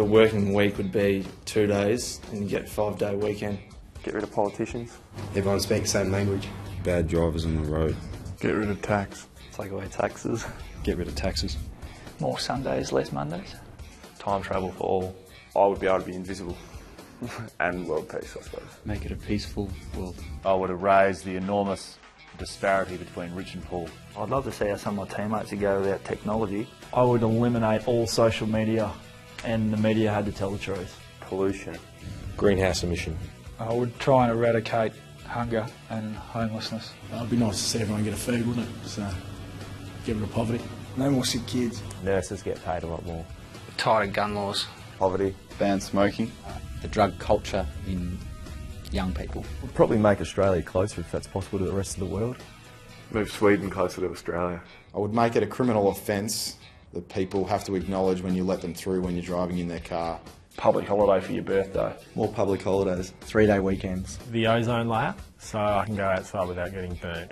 The working week would be 2 days and you get a 5-day weekend. Get rid of politicians. Everyone speaks the same language. Bad drivers on the road. Get rid of tax. Take away taxes. Get rid of taxes. More Sundays, less Mondays. Time travel for all. I would be able to be invisible. And world peace, I suppose. Make it a peaceful world. I would erase the enormous disparity between rich and poor. I'd love to see how some of my teammates would go without technology. I would eliminate all social media and the media had to tell the truth. Pollution. Greenhouse emission. I would try and eradicate hunger and homelessness. It'd be nice to see everyone get a feed, wouldn't it? So, get rid of poverty. No more sick kids. Nurses get paid a lot more. Tighter gun laws. Poverty. Ban smoking. The drug culture in young people. We'll probably make Australia closer if that's possible to the rest of the world. Move Sweden closer to Australia. I would make it a criminal offence that people have to acknowledge when you let them through when you're driving in their car. Public holiday for your birthday. More public holidays. 3-day weekends. The ozone layer, so I can go outside without getting burnt.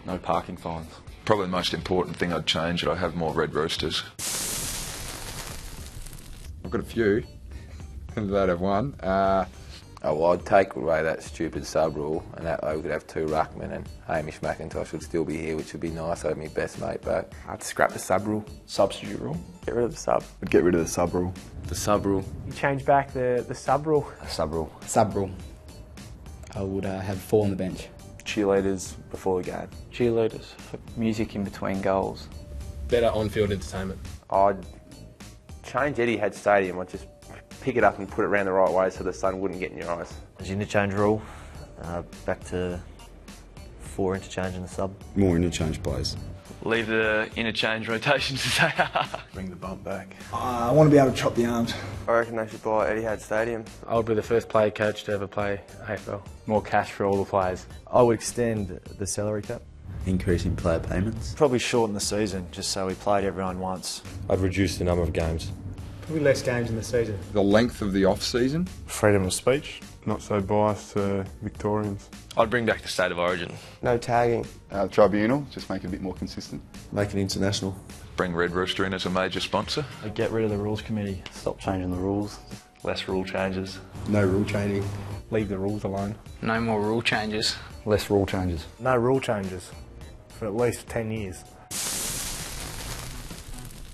No parking fines. Probably the most important thing I'd change, I'd have more red roosters. I've got a few. That have one. Well, I'd take away that stupid sub rule, and that way we could have 2 ruckmen, and Hamish McIntosh would still be here, which would be nice. I'd have my best mate back. I'd scrap the sub rule. Substitute rule. Get rid of the sub. I'd get rid of the sub rule. The sub rule. You change back the sub rule. Sub rule. Sub rule. I would have 4 on the bench. Cheerleaders before the game. Cheerleaders. Music in between goals. Better on-field entertainment. I'd change Etihad Stadium. I'd just pick it up and put it around the right way so the sun wouldn't get in your eyes. There's interchange rule. Back to 4 interchange in the sub. More interchange players. Leave the interchange rotations as they are. Bring the bump back. I want to be able to chop the arms. I reckon they should buy Etihad Stadium. I would be the first player coach to ever play AFL. More cash for all the players. I would extend the salary cap. Increasing player payments. Probably shorten the season, just so we played everyone once. I'd reduce the number of games. Probably less games in the season. The length of the off-season. Freedom of speech. Not so biased to Victorians. I'd bring back the state of origin. No tagging. Tribunal, just make it a bit more consistent. Make it international. Bring Red Rooster in as a major sponsor. I'd get rid of the rules committee. Stop changing the rules. Less rule changes. No rule changing. Leave the rules alone. No more rule changes. Less rule changes. No rule changes for at least 10 years.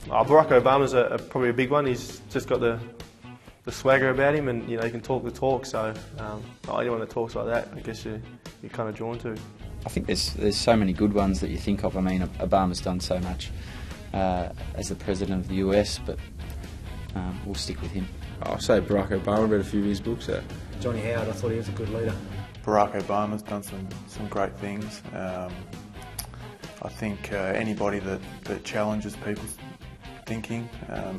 Barack Obama's probably a big one. He's just got the swagger about him, and you know he can talk the talk. So anyone that talks like that, I guess you're kind of drawn to. I think there's so many good ones that you think of. I mean, Obama's done so much as the president of the US, but we'll stick with him. I'll say Barack Obama, read a few of his books there. Johnny Howard, I thought he was a good leader. Barack Obama's done some great things. I think anybody that challenges people's thinking,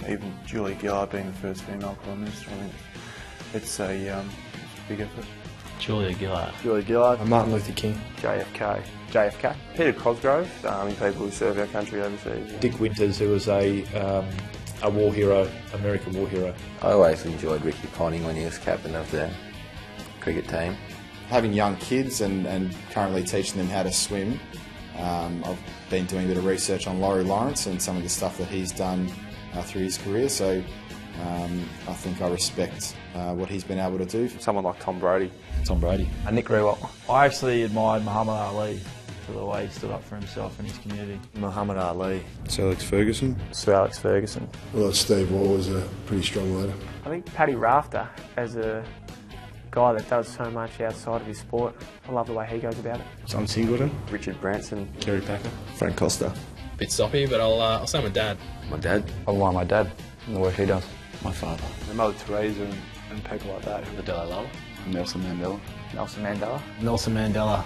even Julia Gillard being the first female Prime Minister, I think it's a big effort. Julia Gillard. Julia Gillard. Martin Luther King. JFK. Peter Cosgrove, army people who serve our country overseas. Dick Winters, who was a war hero, American war hero. I always enjoyed Ricky Ponting when he was captain of the cricket team. Having young kids and currently teaching them how to swim, I've been doing a bit of research on Laurie Lawrence and some of the stuff that he's done through his career, so I think I respect what he's been able to do. Someone like Tom Brady. Tom Brady. Nick Rewalt. I actually admired Muhammad Ali for the way he stood up for himself and his community. Muhammad Ali. Sir Alex Ferguson. Sir Alex Ferguson. Well, Steve Waugh was a pretty strong leader. I think Paddy Rafter, as a guy that does so much outside of his sport. I love the way he goes about it. John Singleton. Richard Branson. Kerry Packer. Frank Costa. Bit soppy, but I'll say my dad. My dad. I like my dad and the work he does. My father. Mother Teresa and people like that. The Dalai Lama. Nelson Mandela. Nelson Mandela. Nelson Mandela.